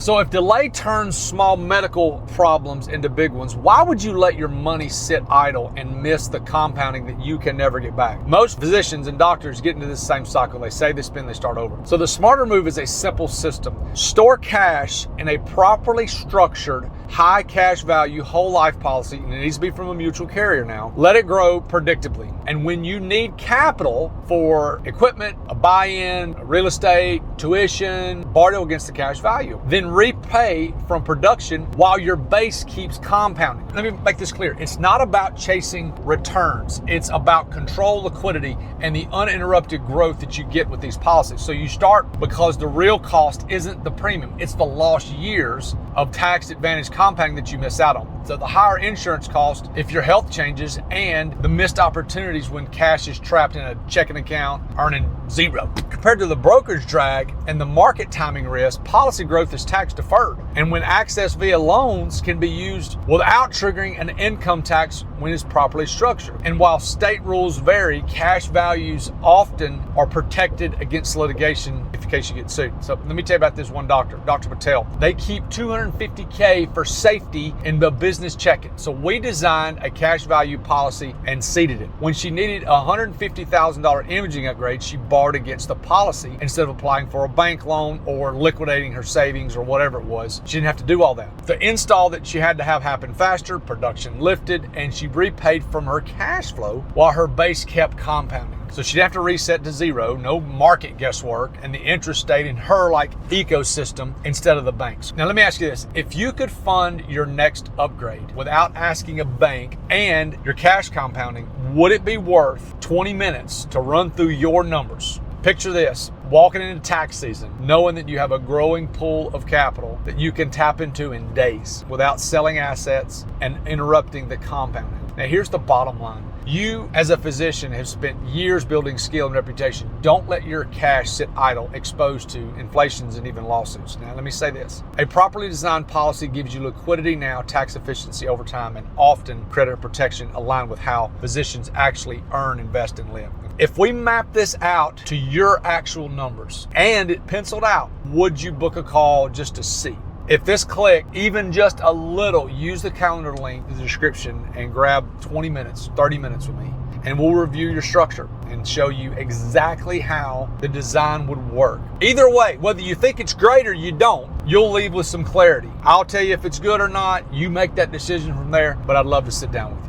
So if delay turns small medical problems into big ones, why would you let your money sit idle and miss the compounding that you can never get back? Most physicians and doctors get into this same cycle. They say, they spend, they start over. So the smarter move is a simple system. Store cash in a properly structured, high cash value whole life policy, and it needs to be from a mutual carrier now. Let it grow predictably. And when you need capital for equipment, a buy-in, real estate, tuition, borrow against the cash value, then repay from production while your base keeps compounding. Let me make this clear. It's not about chasing returns. It's about control liquidity and the uninterrupted growth that you get with these policies. So you start because the real cost isn't the premium. It's the lost years of tax advantage compounding that you miss out on. So the higher insurance cost if your health changes, and the missed opportunities when cash is trapped in a checking account earning zero. Compared to the brokerage drag and the market timing risk, policy growth is tax deferred. And when accessed via loans can be used without triggering an income tax when it's properly structured. And while state rules vary, cash values often are protected against litigation in case you get sued. So let me tell you about this one doctor, Dr. Patel. They keep $250K for safety in the business checking. So we designed a cash value policy and seeded it. When she needed a $150,000 imaging upgrade, she borrowed against the policy instead of applying for a bank loan or liquidating her savings or whatever it was. She didn't have to do all that. The install that she had to have happen faster, production lifted, and she repaid from her cash flow while her base kept compounding. So she'd have to reset to zero, no market guesswork, and the interest stayed in her like ecosystem instead of the banks. Now let me ask you this. If you could fund your next upgrade without asking a bank and your cash compounding, would it be worth 20 minutes to run through your numbers? Picture this, walking into tax season, knowing that you have a growing pool of capital that you can tap into in days without selling assets and interrupting the compounding. Now here's the bottom line. You, as a physician, have spent years building skill and reputation. Don't let your cash sit idle, exposed to inflations and even lawsuits. Now, let me say this. A properly designed policy gives you liquidity now, tax efficiency over time, and often credit protection aligned with how physicians actually earn, invest, and live. If we map this out to your actual numbers and it penciled out, would you book a call just to see? If this clicked even just a little, use the calendar link in the description and grab 20 minutes, 30 minutes with me, and we'll review your structure and show you exactly how the design would work. Either way, whether you think it's great or you don't, you'll leave with some clarity. I'll tell you if it's good or not. You make that decision from there, but I'd love to sit down with you.